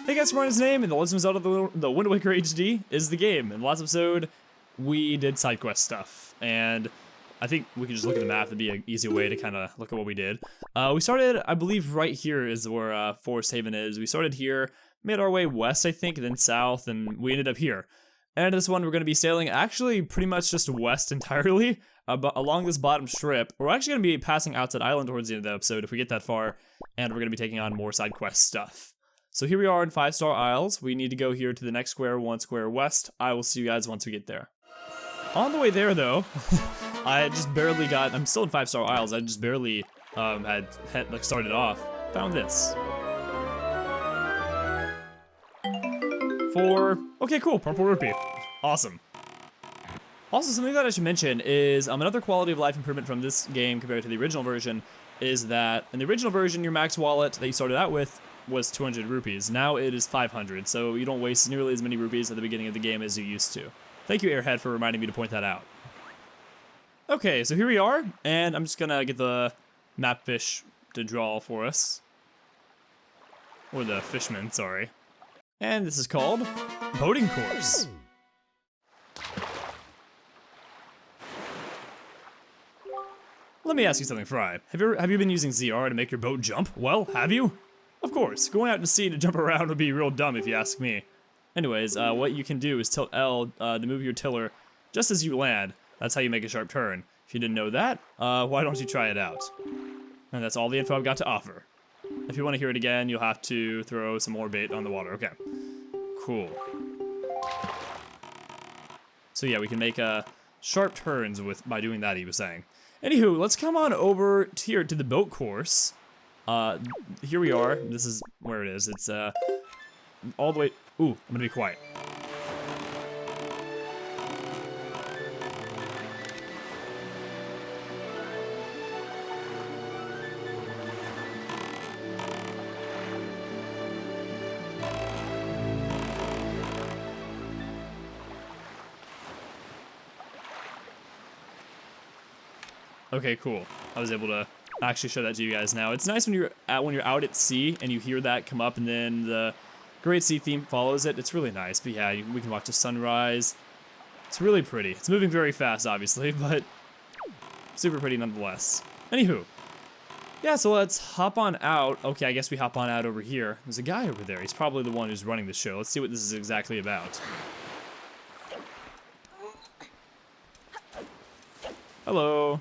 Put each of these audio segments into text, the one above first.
Hey guys, my name, and the Legend of Zelda the Wind Waker HD is the game. In the last episode, we did side quest stuff, and I think we can just look at the map. That'd be an easy way to kind of look at what we did. We started, I believe, right here is where Forest Haven is. We started here, made our way west, I think, and then south, and we ended up here. And this one, we're going to be sailing actually pretty much just west entirely, but along this bottom strip. We're actually going to be passing Outset Island towards the end of the episode if we get that far, and we're going to be taking on more side quest stuff. So here we are in 5-Star Isles. We need to go here to the next square, 1 square west. I will see you guys once we get there. On the way there, though, I just barely got. I'm still in 5-Star Isles. I just barely had started off. Found this. Okay, cool. Purple rupee. Awesome. Also, something that I should mention is another quality of life improvement from this game compared to the original version is that in the original version, your max wallet that you started out with was 200 rupees. Now it is 500, so you don't waste nearly as many rupees at the beginning of the game as you used to. Thank you, Airhead, for reminding me to point that out. Okay, so here we are, and I'm just gonna get the map fish to draw for us. Or the fishman, sorry. And this is called Boating Course. Let me ask you something, Fry. Have you been using ZR to make your boat jump? Well, have you? Of course, going out to sea to jump around would be real dumb if you ask me. Anyways, what you can do is tilt L to move your tiller just as you land. That's how you make a sharp turn. If you didn't know that, why don't you try it out? And that's all the info I've got to offer. If you want to hear it again, you'll have to throw some more bait on the water. Okay, cool. So yeah, we can make sharp turns by doing that, he was saying. Anywho, let's come on over here to the boat course. Here we are. This is where it is. It's all the way. Ooh, I'm gonna be quiet. Okay, cool. I was able to actually show that to you guys now. It's nice when you're out at sea and you hear that come up and then the Great Sea theme follows it. It's really nice. But yeah, we can watch the sunrise. It's really pretty. It's moving very fast, obviously, but super pretty nonetheless. Anywho, yeah, so let's hop on out. Okay, I guess we hop on out over here. There's a guy over there. He's probably the one who's running the show. Let's see what this is exactly about. Hello.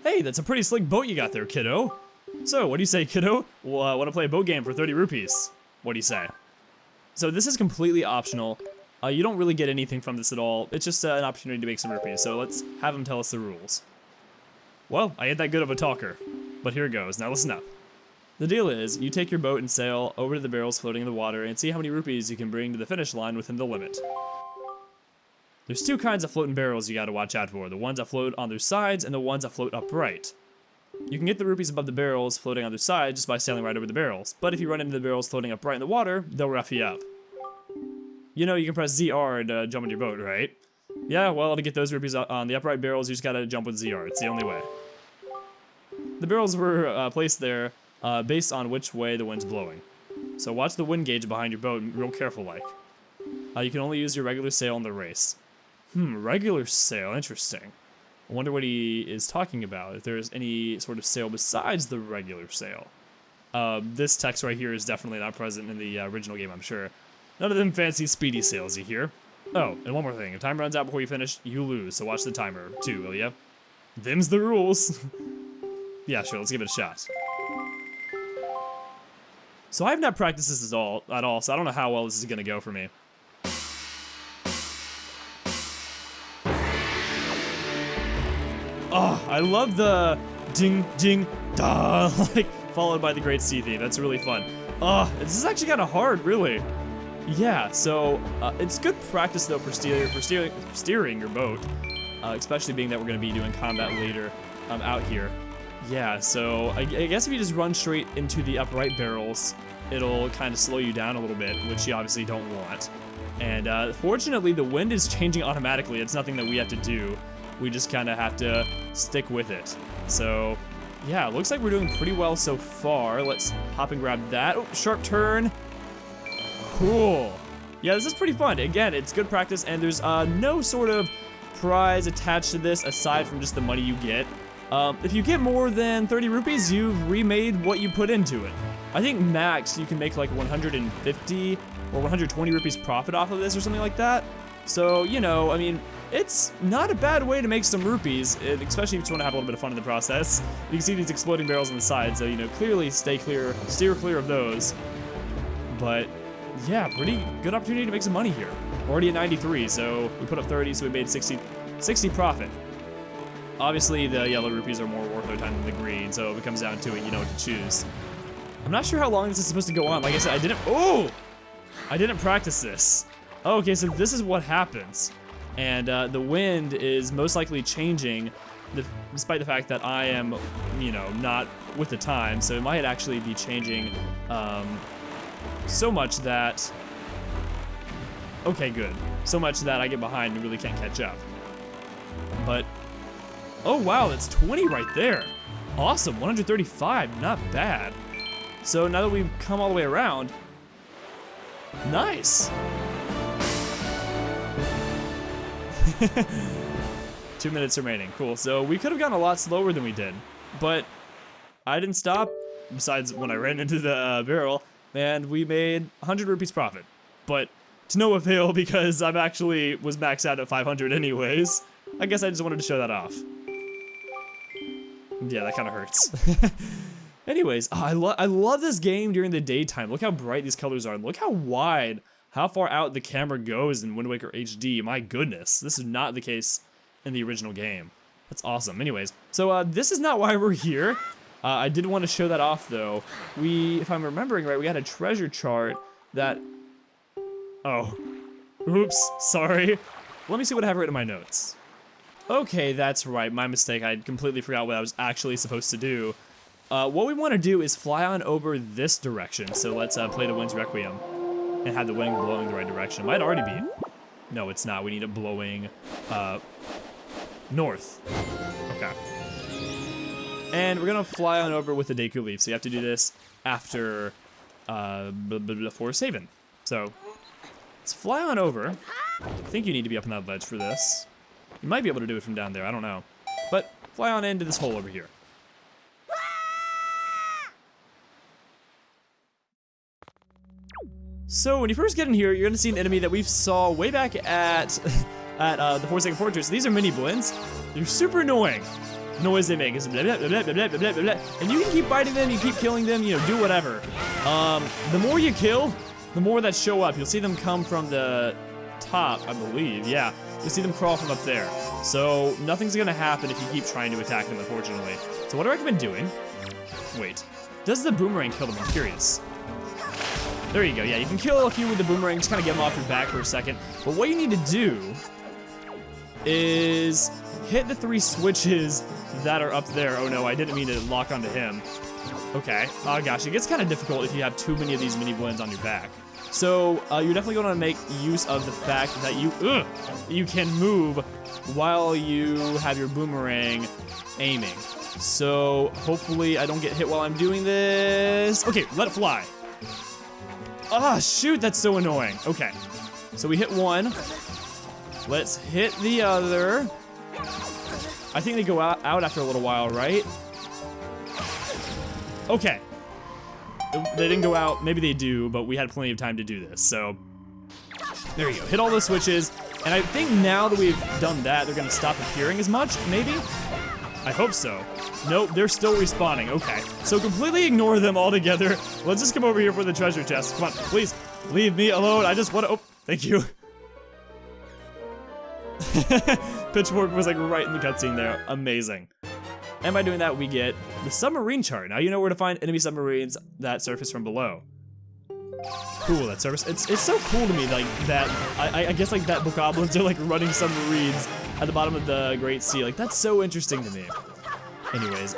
Hey, that's a pretty slick boat you got there, kiddo. So, what do you say, kiddo? Well, want to play a boat game for 30 rupees? What do you say? So this is completely optional. You don't really get anything from this at all. It's just an opportunity to make some rupees. So let's have him tell us the rules. Well, I ain't that good of a talker, but here it goes. Now listen up. The deal is, you take your boat and sail over to the barrels floating in the water and see how many rupees you can bring to the finish line within the limit. There's 2 kinds of floating barrels you gotta watch out for. The ones that float on their sides and the ones that float upright. You can get the rupees above the barrels floating on their side just by sailing right over the barrels. But if you run into the barrels floating upright in the water, they'll rough you up. You know you can press ZR to jump on your boat, right? Yeah, well, to get those rupees on the upright barrels, you just gotta jump with ZR. It's the only way. The barrels were placed there based on which way the wind's blowing. So watch the wind gauge behind your boat real careful like. You can only use your regular sail in the race. Regular sail, interesting. I wonder what he is talking about, if there's any sort of sail besides the regular sail. This text right here is definitely not present in the original game, I'm sure. None of them fancy speedy sails, you hear? Oh, and one more thing, if time runs out before you finish, you lose, so watch the timer too, will ya? Them's the rules. Yeah, sure, let's give it a shot. So I have not practiced this at all, so I don't know how well this is gonna go for me. Oh, I love the ding, ding, da, like, followed by the Great Sea theme. That's really fun. Oh, this is actually kind of hard, really. Yeah, so it's good practice, though, for steering your boat, especially being that we're going to be doing combat later out here. Yeah, so I guess if you just run straight into the upright barrels, it'll kind of slow you down a little bit, which you obviously don't want. And fortunately, the wind is changing automatically. It's nothing that we have to do. We just kind of have to stick with it. So yeah, looks like we're doing pretty well so far. Let's hop and grab that. Oh, sharp turn. Cool. Yeah, this is pretty fun. Again, it's good practice, and there's no sort of prize attached to this aside from just the money you get. If you get more than 30 rupees, you've remade what you put into it. I think max you can make like 150 or 120 rupees profit off of this or something like that. So, you know, I mean, it's not a bad way to make some rupees, especially if you just want to have a little bit of fun in the process. You can see these exploding barrels on the side, so, you know, clearly steer clear of those. But yeah, pretty good opportunity to make some money here. We're already at 93, so we put up 30, so we made 60 profit. Obviously, the yellow rupees are more worth their time than the green, so if it comes down to it, you know what to choose. I'm not sure how long this is supposed to go on. Like I said, I didn't practice this. Oh, okay, so this is what happens. And the wind is most likely changing, despite the fact that I am, you know, not with the time, so it might actually be changing so much that, okay, good. So much that I get behind and really can't catch up. But, oh wow, that's 20 right there. Awesome, 135, not bad. So now that we've come all the way around, nice. 2 minutes remaining, cool. So we could have gone a lot slower than we did, but I didn't stop, besides when I ran into the barrel, and we made 100 rupees profit. But to no avail because I actually was maxed out at 500 anyways. I guess I just wanted to show that off. Yeah, that kind of hurts. Anyways, I love this game during the daytime. Look how bright these colors are. Look how wide, how far out the camera goes in Wind Waker HD. My goodness, this is not the case in the original game. That's awesome. Anyways, so this is not why we're here. I did want to show that off though. If I'm remembering right, we had a treasure chart that, oh, oops, sorry. Let me see what I have written in my notes. Okay, that's right, my mistake. I completely forgot what I was actually supposed to do. What we want to do is fly on over this direction. So let's play the Wind's Requiem and have the wind blowing the right direction. It might already be. No, it's not. We need it blowing north. Okay. And we're gonna fly on over with the Deku Leaf. So you have to do this after before saving. So let's fly on over. I think you need to be up on that ledge for this. You might be able to do it from down there. I don't know. But fly on into this hole over here. So when you first get in here, you're gonna see an enemy that we saw way back at the Forsaken Fortress. These are mini Blins. They're super annoying. The noise they make is blah, blah, blah, blah, blah, blah, blah, blah. And you can keep biting them, you keep killing them, you know, do whatever. The more you kill, the more that show up. You'll see them come from the top, I believe. Yeah, you'll see them crawl from up there. So nothing's gonna happen if you keep trying to attack them, unfortunately. So what I recommend doing? Wait, does the boomerang kill them? I'm curious. There you go, yeah, you can kill a few with the boomerang, just kind of get them off your back for a second. But what you need to do is hit the 3 switches that are up there. Oh no, I didn't mean to lock onto him. Okay, oh gosh, it gets kind of difficult if you have too many of these mini blends on your back. So you're definitely going to make use of the fact that you can move while you have your boomerang aiming. So hopefully I don't get hit while I'm doing this. Okay, let it fly. Ah, shoot, that's so annoying. Okay, so we hit one. Let's hit the other. I think they go out after a little while, right? Okay. They didn't go out. Maybe they do, but we had plenty of time to do this. So there you go. Hit all those switches. And I think now that we've done that, they're going to stop appearing as much, maybe? I hope so. Nope, they're still respawning. Okay. So completely ignore them altogether. Let's just come over here for the treasure chest. Come on, please. Leave me alone. I just want to... Oh, thank you. Pitchfork was like right in the cutscene there. Amazing. And by doing that, we get the submarine chart. Now you know where to find enemy submarines that surface from below. Cool, that surface. It's so cool to me, like that. I guess like that bokoblins are like running submarines at the bottom of the Great Sea. Like that's so interesting to me. Anyways,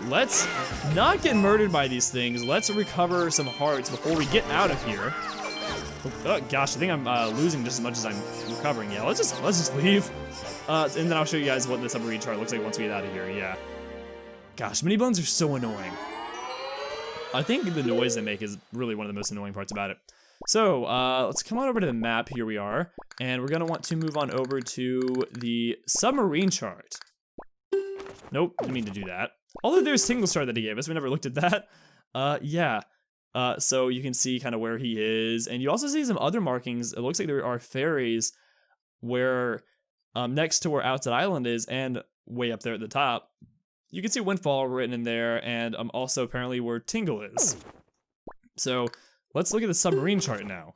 let's not get murdered by these things. Let's recover some hearts before we get out of here. Oh gosh, I think I'm losing just as much as I'm recovering. Yeah, let's just leave. And then I'll show you guys what the submarine chart looks like once we get out of here. Yeah. Gosh, mini bones are so annoying. I think the noise they make is really one of the most annoying parts about it. So, let's come on over to the map. Here we are. And we're going to want to move on over to the submarine chart. Nope, didn't mean to do that. Although there's single star that he gave us. We never looked at that. Yeah. So you can see kind of where he is. And you also see some other markings. It looks like there are ferries where, next to where Outset Island is and way up there at the top. You can see Windfall written in there, and also apparently where Tingle is. So let's look at the submarine chart now.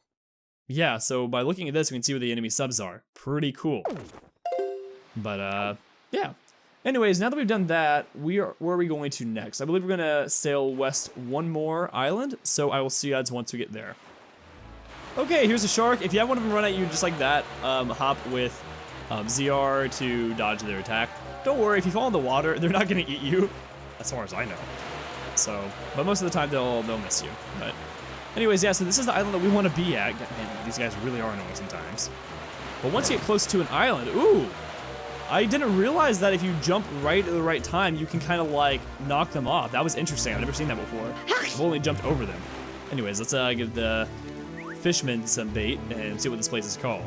Yeah, so by looking at this, we can see where the enemy subs are. Pretty cool. But yeah. Anyways, now that we've done that, where are we going to next? I believe we're gonna sail west one more island, so I will see you guys once we get there. Okay, here's a shark. If you have one of them run at you just like that, hop with ZR to dodge their attack. Don't worry, if you fall in the water, they're not gonna eat you, as far as I know. So, but most of the time they'll miss you. But anyways, yeah, so this is the island that we want to be at. Man, these guys really are annoying sometimes. But once you get close to an island, ooh, I didn't realize that if you jump right at the right time, you can kind of like knock them off. That was interesting. I've never seen that before. I've only jumped over them. Anyways, let's give the fishermen some bait and see what this place is called.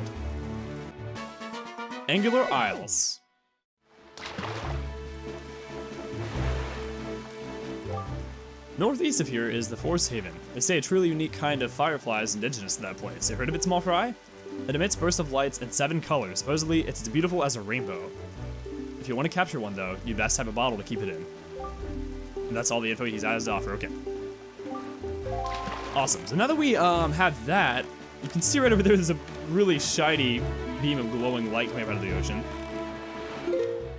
Angular Isles. Northeast of here is the Force Haven. They say a truly unique kind of firefly is indigenous to that place. You heard of it, small fry? It emits bursts of lights in 7 colors. Supposedly, it's as beautiful as a rainbow. If you want to capture one, though, you best have a bottle to keep it in. And that's all the info he has to offer. Okay. Awesome. So now that we have that, you can see right over there, there's a really shiny beam of glowing light coming up out of the ocean.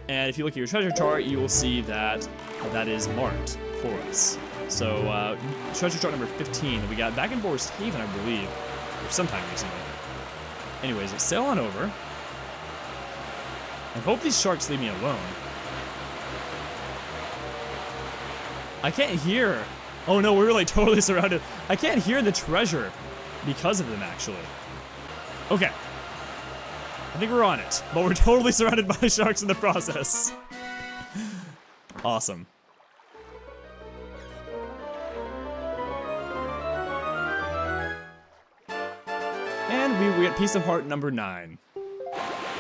And if you look at your treasure chart, you will see that that is marked for us. So, treasure chart number 15 that we got back in Forest Haven, I believe, or sometime recently. Anyways, let's sail on over. And hope these sharks leave me alone. I can't hear. Oh no, we're like totally surrounded. I can't hear the treasure because of them, actually. Okay. I think we're on it, but we're totally surrounded by sharks in the process. Awesome. And we get piece of heart number 9.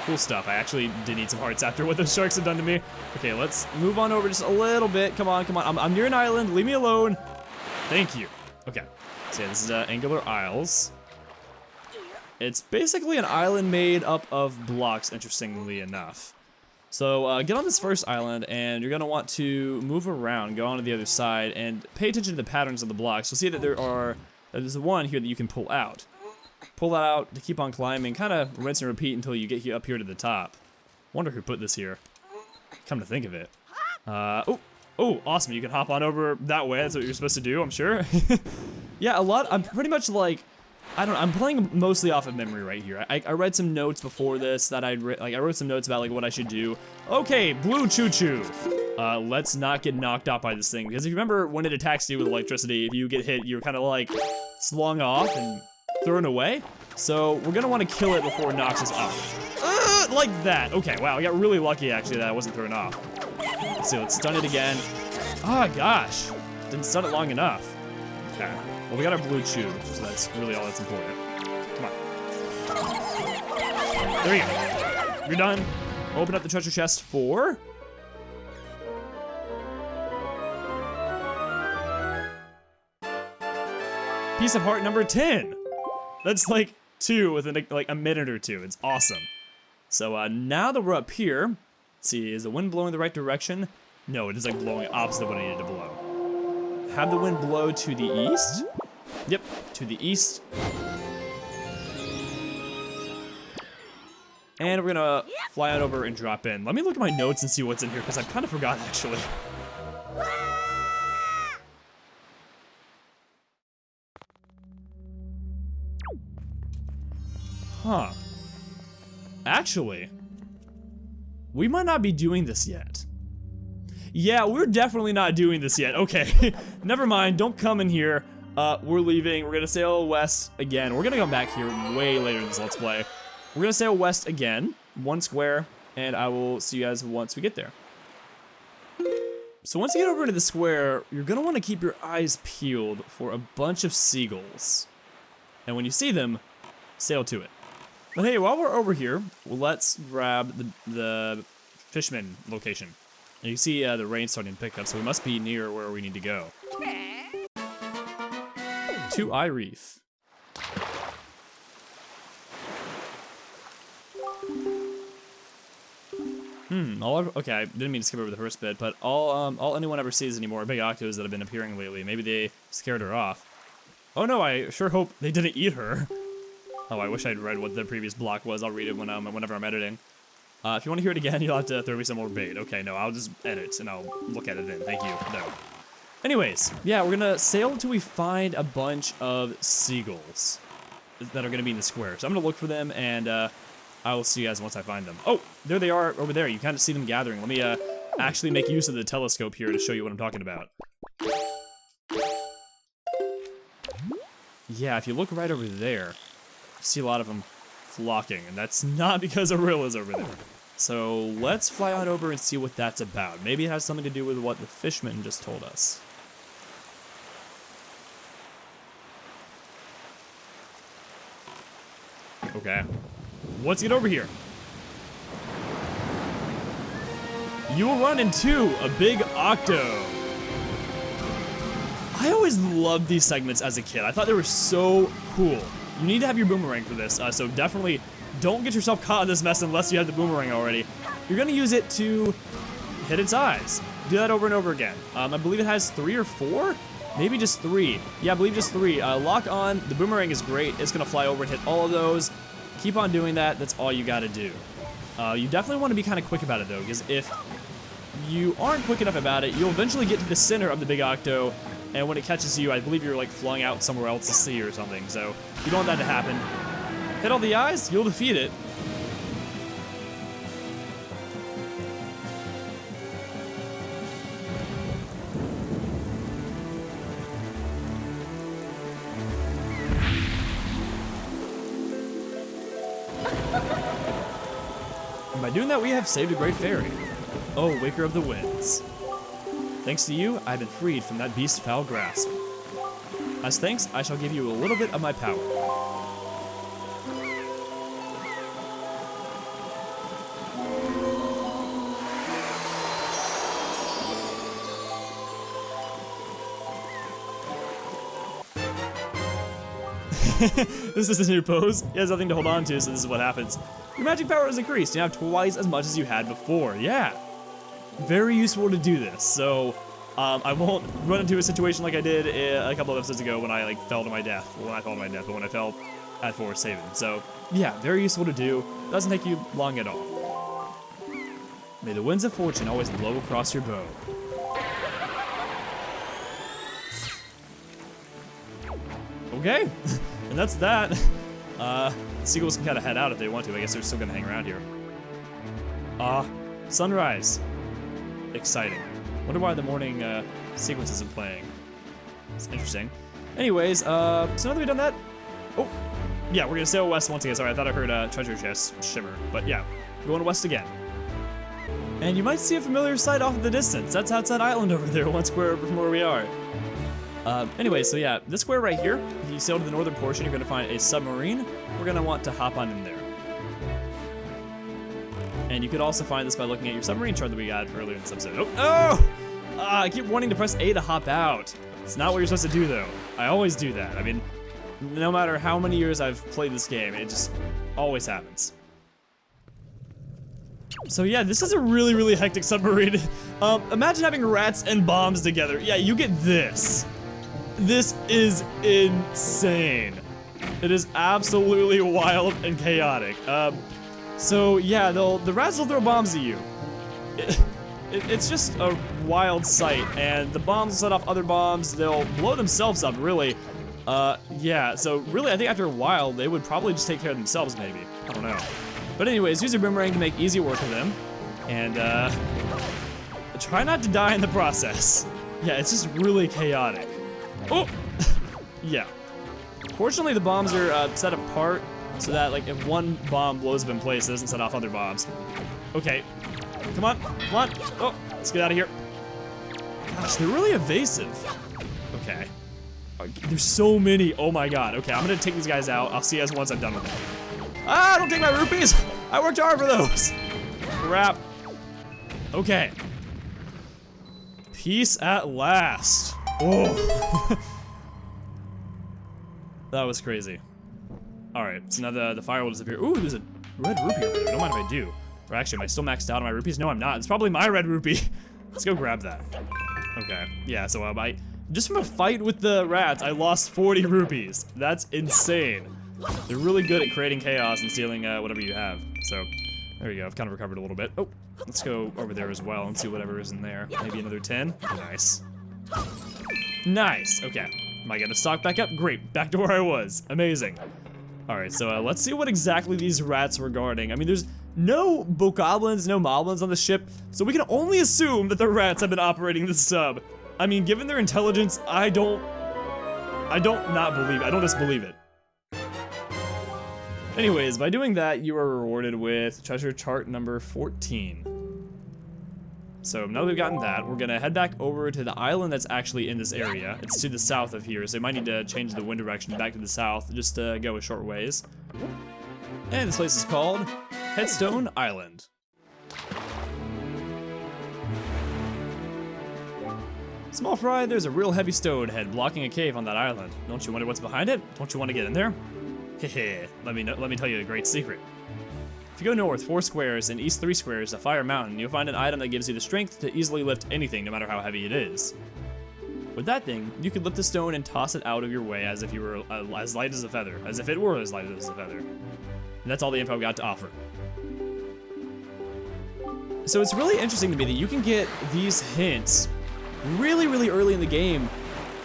Cool stuff. I actually did need some hearts after what those sharks have done to me. Okay, let's move on over just a little bit. Come on, come on. I'm near an island. Leave me alone. Thank you. Okay. So yeah, this is Angular Isles. It's basically an island made up of blocks, interestingly enough. So get on this first island, and you're going to want to move around, go on to the other side, and pay attention to the patterns of the blocks. You'll see that there's one here that you can pull out. Pull that out to keep on climbing, kind of rinse and repeat until you get up here to the top. Wonder who put this here. Come to think of it. Oh, awesome. You can hop on over that way. That's what you're supposed to do, I'm sure. Yeah, I'm pretty much like, I don't know, I'm playing mostly off of memory right here. I read some notes before this that I wrote some notes about like what I should do. Okay, blue choo-choo. Let's not get knocked out by this thing, because if you remember when it attacks you with electricity, if you get hit, you're kind of like slung off and thrown away. So we're gonna want to kill it before it knocks us off. Like that. Okay, wow, I got really lucky actually that I wasn't thrown off. Let's see, let's stun it again. Oh gosh, didn't stun it long enough. Okay, well we got our blue chew, so that's really all that's important. Come on. There you go. You're done. Open up the treasure chest for... piece of heart number 10. That's like 2 within like a minute or 2. It's awesome. So now that we're up here, let's see, is the wind blowing the right direction? No, it is like blowing opposite of what I needed to blow. Have the wind blow to the east. Yep, to the east. And we're gonna fly on over and drop in. Let me look at my notes and see what's in here, because I kind of forgot actually. Huh. Actually, we might not be doing this yet. Yeah, we're definitely not doing this yet. Okay, never mind. Don't come in here. We're leaving. We're gonna sail west again. We're gonna come back here way later in this Let's Play. We're gonna sail west again, 1 square, and I will see you guys once we get there. So once you get over into the square, you're gonna want to keep your eyes peeled for a bunch of seagulls. And when you see them, sail to it. But hey, while we're over here, let's grab the Fishman location. And you see the rain starting to pick up, so we must be near where we need to go. To Eye Reef. Okay, I didn't mean to skip over the first bit, but all anyone ever sees anymore are big octos that have been appearing lately. Maybe they scared her off. Oh no, I sure hope they didn't eat her. Oh, I wish I'd read what the previous block was. I'll read it whenever I'm editing. If you want to hear it again, you'll have to throw me some more bait. Okay, no, I'll just edit and I'll look at it then. Thank you. No. Anyways, yeah, we're gonna sail until we find a bunch of seagulls that are gonna be in the square. So I'm gonna look for them, and I will see you guys once I find them. Oh, there they are over there. You kind of see them gathering. Let me actually make use of the telescope here to show you what I'm talking about. Yeah, if you look right over there, you see a lot of them flocking, and that's not because Arilla's over there. So let's fly on over and see what that's about. Maybe it has something to do with what the fishman just told us. Okay. Let's get over here. You will run into a big octo. I always loved these segments as a kid. I thought they were so cool. You need to have your boomerang for this, so definitely don't get yourself caught in this mess unless you have the boomerang already. You're gonna use it to hit its eyes. Do that over and over again. I believe it has 3 or 4? Maybe just 3. Yeah, I believe just 3. Lock on. The boomerang is great. It's gonna fly over and hit all of those. Keep on doing that. That's all you gotta do. You definitely want to be kind of quick about it though, because if you aren't quick enough about it, you'll eventually get to the center of the big octo, and when it catches you, I believe you're like flying out somewhere else to sea or something. So you don't want that to happen. Hit all the eyes, you'll defeat it. And by doing that, we have saved a great fairy. Oh, Waker of the Winds. Thanks to you, I've been freed from that beast's foul grasp. As thanks, I shall give you a little bit of my power. This is a new pose. He has nothing to hold on to, so this is what happens. Your magic power is increased. You have twice as much as you had before. Yeah. Very useful to do this. So, I won't run into a situation like I did a couple of episodes ago when I fell to my death. Well, not fell to my death, but when I fell at forest saving. So, yeah, very useful to do. Doesn't take you long at all. May the winds of fortune always blow across your bow. Okay. And that's that. Seagulls can kind of head out if they want to. I guess they're still gonna hang around here. Sunrise. Exciting. Wonder why the morning sequence isn't playing. It's interesting. Anyways, so now that we've done that, oh, yeah, we're gonna sail west once again. Sorry, I thought I heard a treasure chest shimmer, but yeah, going west again. And you might see a familiar sight off in the distance. That's Outset Island over there, one square from where we are. Anyway, so yeah, this square right here, if you sail to the northern portion, you're gonna find a submarine. We're gonna want to hop on in there. And you could also find this by looking at your submarine chart that we got earlier in this episode. I keep wanting to press A to hop out. It's not what you're supposed to do though. I always do that. I mean, no matter how many years I've played this game, it just always happens. So yeah, this is a really, really hectic submarine. Imagine having rats and bombs together. Yeah, you get this. This is insane. It is absolutely wild and chaotic. So yeah, the rats will throw bombs at you. It's just a wild sight, and the bombs will set off other bombs. They'll blow themselves up, really. Yeah, so really, I think after a while, they would probably just take care of themselves, maybe. I don't know. But anyways, use your boomerang to make easy work of them, and try not to die in the process. Yeah, it's just really chaotic. Oh, yeah. Fortunately, the bombs are set apart so that, if one bomb blows up in place, it doesn't set off other bombs. Okay, come on, come on. Oh, let's get out of here. Gosh, they're really evasive. Okay. There's so many. Oh my god. Okay, I'm gonna take these guys out. I'll see you guys once I'm done with them. Ah, don't take my rupees! I worked hard for those! Crap. Okay. Peace at last. Oh. That was crazy. Alright, so now the fire will disappear. Ooh, there's a red rupee over there. Don't mind if I do. Or actually, am I still maxed out on my rupees? No, I'm not. It's probably my red rupee. Let's go grab that. Okay. Yeah, so just from a fight with the rats, I lost 40 rupees. That's insane. They're really good at creating chaos and stealing whatever you have. So, there you go. I've kind of recovered a little bit. Oh, let's go over there as well and see whatever is in there. Maybe another 10? Nice. Nice. Okay. Am I gonna stock back up? Great. Back to where I was. Amazing. Alright, so let's see what exactly these rats were guarding. I mean, there's no bokoblins, no moblins on the ship, so we can only assume that the rats have been operating the sub. I mean, given their intelligence, I don't disbelieve it. Anyways, by doing that, you are rewarded with treasure chart number 14. So now that we've gotten that, we're gonna head back over to the island that's actually in this area. It's to the south of here, so you might need to change the wind direction back to the south just to go a short ways. And this place is called Headstone Island. Small fry, there's a real heavy stone head blocking a cave on that island. Don't you wonder what's behind it? Don't you want to get in there? Hehe, let me tell you a great secret. If you go north 4 squares and east 3 squares to Fire Mountain, you'll find an item that gives you the strength to easily lift anything, no matter how heavy it is. With that thing, you could lift a stone and toss it out of your way as if you were as light as a feather, as if it were as light as a feather. And that's all the info I've got to offer. So it's really interesting to me that you can get these hints really, really early in the game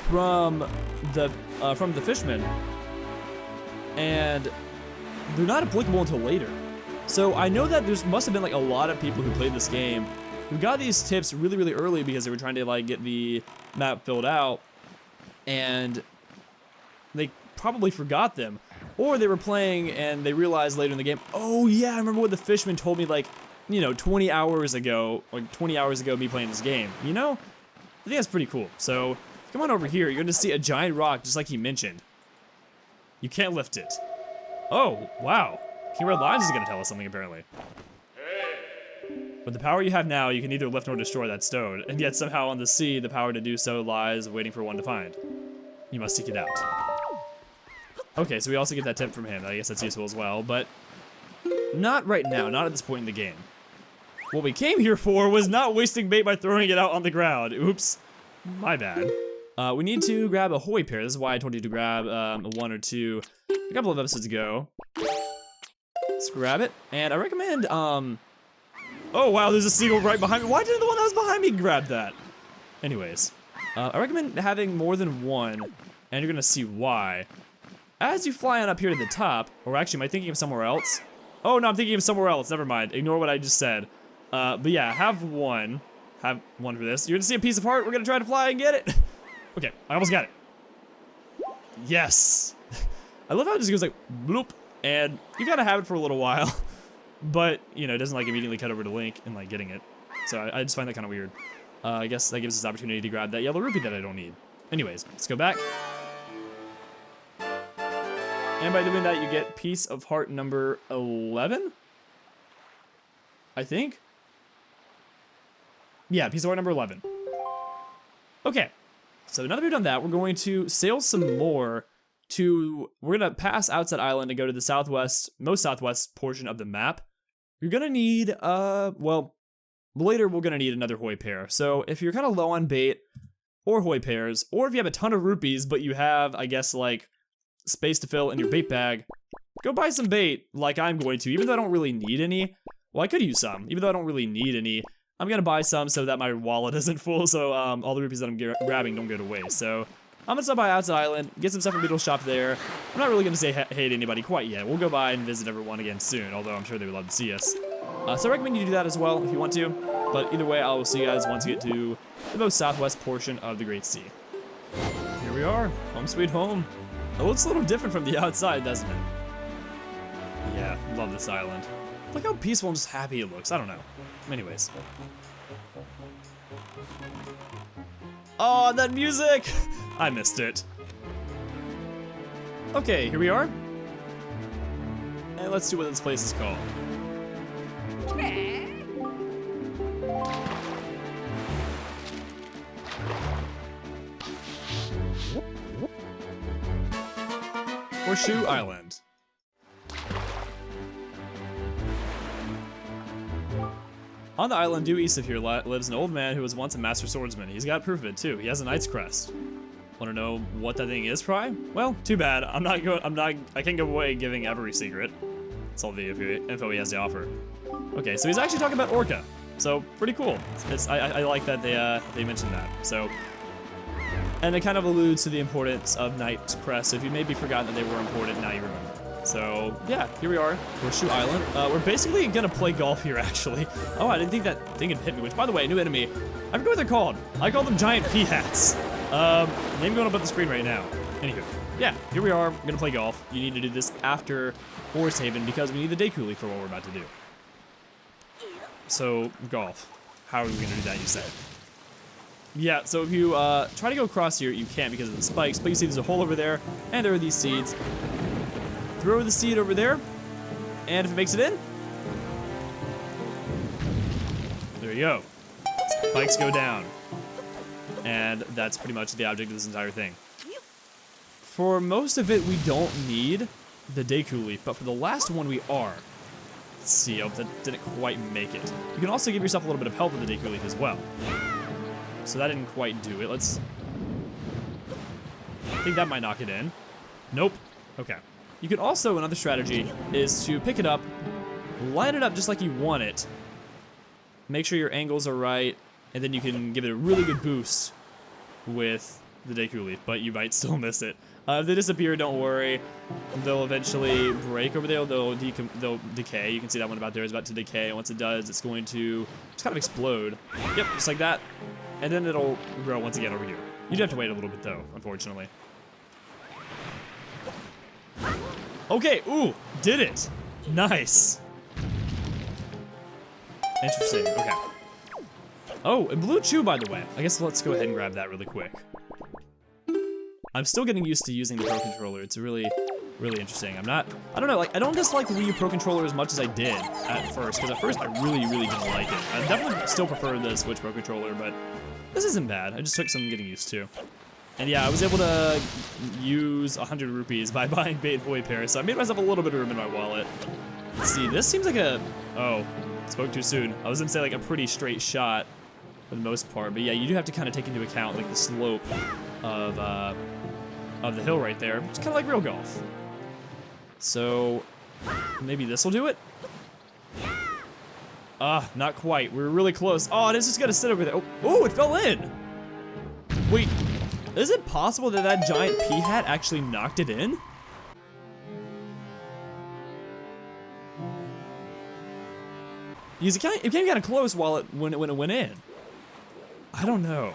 from the fishmen, and they're not applicable until later. So I know that there must have been like a lot of people who played this game who got these tips really, really early because they were trying to like get the map filled out, and they probably forgot them, or they were playing and they realized later in the game, oh yeah, I remember what the fisherman told me like, you know, 20 hours ago me playing this game, you know? I think that's pretty cool. So come on over here, you're gonna see a giant rock just like he mentioned. You can't lift it. Oh, wow. King Red Lines is gonna tell us something apparently. With the power you have now, you can neither lift nor destroy that stone, and yet somehow on the sea, the power to do so lies waiting for one to find. You must seek it out. Okay, so we also get that tip from him. I guess that's useful as well, but not right now, not at this point in the game. What we came here for was not wasting bait by throwing it out on the ground. Oops, my bad. We need to grab a Hoy pair. This is why I told you to grab one or two a couple of episodes ago. Let's grab it, and I recommend, oh wow, there's a seagull right behind me. Why didn't the one that was behind me grab that? Anyways, I recommend having more than one, and you're gonna see why. As you fly on up here to the top, or actually, am I thinking of somewhere else? Oh no, I'm thinking of somewhere else, never mind. Ignore what I just said. But yeah, have one for this. You're gonna see a piece of heart, we're gonna try to fly and get it. Okay, I almost got it. Yes. I love how it just goes like, bloop, and you gotta have it for a little while. But, you know, it doesn't like immediately cut over to Link and like getting it. So I just find that kind of weird. I guess that gives us the opportunity to grab that yellow rupee that I don't need. Anyways, let's go back. And by doing that, you get piece of heart number 11? I think? Yeah, piece of heart number 11. Okay, so now that we've done that, we're going to sail some more we're gonna pass Outset Island and go to the most southwest portion of the map. You're gonna need, well, later we're gonna need another Hoy pair. So if you're kind of low on bait or Hoy pairs, or if you have a ton of rupees, but you have, I guess, like, space to fill in your bait bag, go buy some bait like I'm going to, even though I don't really need any. Well, I could use some, even though I don't really need any. I'm gonna buy some so that my wallet isn't full, so all the rupees that I'm grabbing don't go to waste. So I'm gonna stop by Outset Island, get some stuff from Beetle's shop there. I'm not really gonna say hey to anybody quite yet. We'll go by and visit everyone again soon, although I'm sure they would love to see us. So I recommend you do that as well if you want to. But either way, I will see you guys once you get to the most southwest portion of the Great Sea. Here we are, home sweet home. It looks a little different from the outside, doesn't it? Yeah, love this island. Look how peaceful and just happy it looks. I don't know. Anyways. Oh, that music! I missed it. Okay, here we are. And let's see what this place is called. Horseshoe Island. On the island due east of here lives an old man who was once a master swordsman. He's got proof of it too. He has a knight's crest. Want to know what that thing is, Pry? Well, too bad. I can't give away giving every secret. That's all the info he has to offer. Okay, so he's actually talking about Orca. So pretty cool. I like that they mentioned that. So, and it kind of alludes to the importance of knight's crest. So if you maybe forgotten that they were important, now you remember. So yeah, here we are, Horseshoe Island. We're basically gonna play golf here, actually. Oh, I didn't think that thing had hit me, which, by the way, new enemy. I forget what they're called. I call them giant pea hats. Name going up on the screen right now. Anywho, yeah, here we are, we're gonna play golf. You need to do this after Forest Haven because we need the day coolie for what we're about to do. So, golf. How are we gonna do that, you say? Yeah, so if you try to go across here, you can't because of the spikes, but you see there's a hole over there, and there are these seeds. Throw the seed over there, and if it makes it in, there you go. Spikes go down. And that's pretty much the object of this entire thing. For most of it, we don't need the Deku Leaf, but for the last one, we are. Let's see, oh, that didn't quite make it. You can also give yourself a little bit of help with the Deku Leaf as well. So that didn't quite do it. I think that might knock it in. Nope. Okay. You can also, another strategy, is to pick it up, line it up just like you want it, make sure your angles are right, and then you can give it a really good boost with the Deku Leaf, but you might still miss it. If they disappear, don't worry. They'll eventually break over there. They'll decay. You can see that one about there is about to decay, and once it does, it's going to just kind of explode. Yep, just like that. And then it'll grow once again over here. You do have to wait a little bit, though, unfortunately. Okay, ooh, did it. Nice. Interesting, okay. Oh, and Blue Chew, by the way. I guess let's go ahead and grab that really quick. I'm still getting used to using the Pro Controller. It's really, really interesting. I don't know, like, I don't dislike the Wii U Pro Controller as much as I did at first, because at first I really, really didn't like it. I definitely still prefer the Switch Pro Controller, but this isn't bad. I just took some getting used to. And yeah, I was able to use 100 rupees by buying Bait Boy Pair, so I made myself a little bit of room in my wallet. Let's see, this seems like oh, spoke too soon. I was gonna say like a pretty straight shot for the most part, but yeah, you do have to kind of take into account like the slope of the hill right there. It's kind of like real golf. So maybe this will do it? Not quite. We were really close. Oh, it is just gonna sit over there. Oh, it fell in. Wait. Is it possible that that giant pea hat actually knocked it in? Because it came kind of close when it went in. I don't know.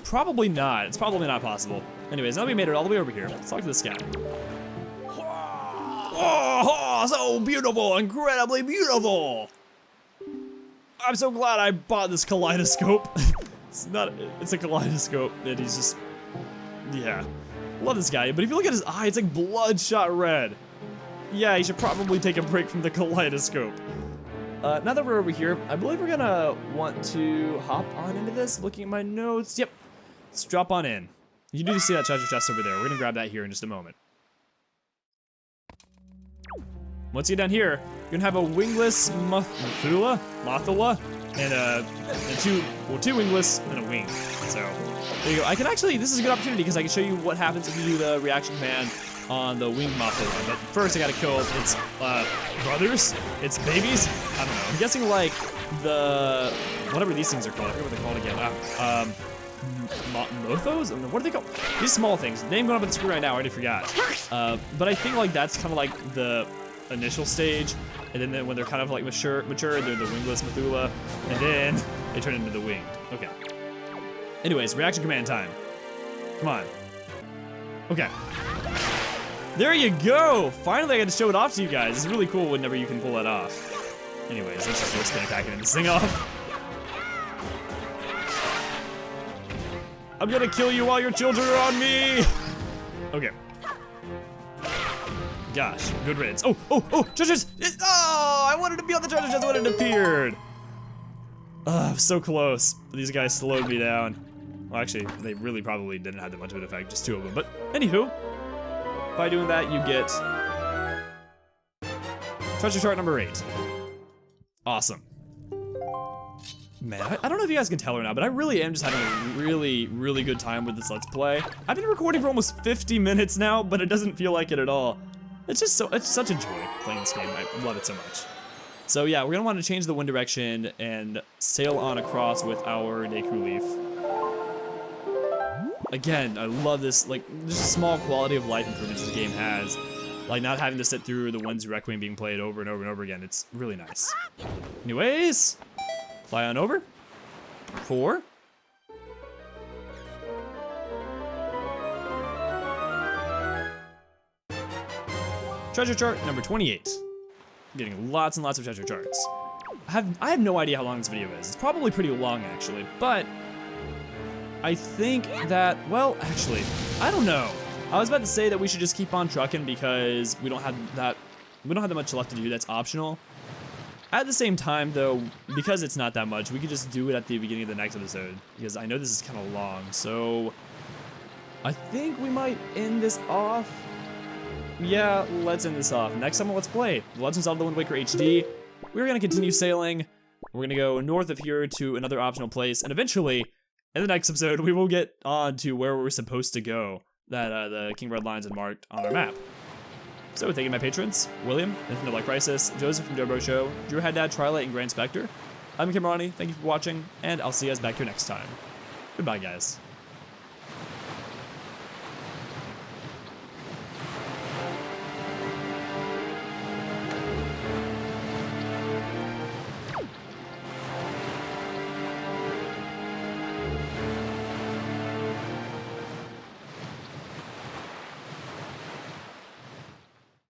Probably not. It's probably not possible. Anyways, now we made it all the way over here. Let's talk to this guy. Oh, so beautiful, incredibly beautiful. I'm so glad I bought this kaleidoscope. It's a kaleidoscope, and he's just, yeah. Love this guy, but if you look at his eye, it's like bloodshot red. Yeah, he should probably take a break from the kaleidoscope. Now that we're over here, I believe we're gonna want to hop on into this. Looking at my notes, yep. Let's drop on in. You do see that treasure chest over there. We're gonna grab that here in just a moment. Once you get down here, you're gonna have a wingless Mothula, and two wingless and a wing. So there you go. I can actually, this is a good opportunity because I can show you what happens if you do the reaction command on the winged Mothula. But first I gotta kill its brothers, its babies. I don't know. I'm guessing like the whatever these things are called. I forget what they're called again. Mothos? What are they called? These small things. Name going up on the screen right now. I already forgot. But I think like that's kind of like the initial stage, and then when they're kind of like mature, they're the wingless Mothula, and then they turn into the winged. Okay. Anyways, reaction command time. Come on. Okay. There you go! Finally I got to show it off to you guys. It's really cool whenever you can pull that off. Anyways, let's just go spin attack and this thing off. I'm gonna kill you while your children are on me. Okay. Gosh, good riddance. Oh, treasures! Oh, I wanted to be on the treasure chest when it appeared. So close. These guys slowed me down. Well, actually, they really probably didn't have that much of an effect, just 2 of them. But anywho, by doing that, you get treasure chart number 8. Awesome. Man, I don't know if you guys can tell or not, but I really am just having a really, really good time with this Let's Play. I've been recording for almost 50 minutes now, but it doesn't feel like it at all. It's such a joy playing this game. I love it so much. So yeah, we're gonna want to change the wind direction and sail on across with our Deku Leaf. Again, I love this, like, just small quality of life improvements this game has. Like, not having to sit through the Wind's Requiem being played over and over and over again. It's really nice. Anyways, fly on over. 4. Treasure chart number 28. I'm getting lots and lots of treasure charts. I have no idea how long this video is. It's probably pretty long, actually, but I think that, well, actually, I don't know. I was about to say that we should just keep on trucking because we don't have that much left to do. That's optional. At the same time, though, because it's not that much, we could just do it at the beginning of the next episode because I know this is kind of long. So I think we might end this off. Yeah, let's end this off. Next time on Let's Play The Legend of Zelda: Wind Waker HD. We're gonna continue sailing. We're gonna go north of here to another optional place, and eventually, in the next episode, we will get on to where we're supposed to go that the King Red Lines had marked on our map. So, thank you to my patrons, William, Infinite Light Crisis, Joseph from Dobro Show, Drew Haddad, Twilight, and Grand Spectre. I'm Kimrani, thank you for watching, and I'll see you guys back here next time. Goodbye, guys.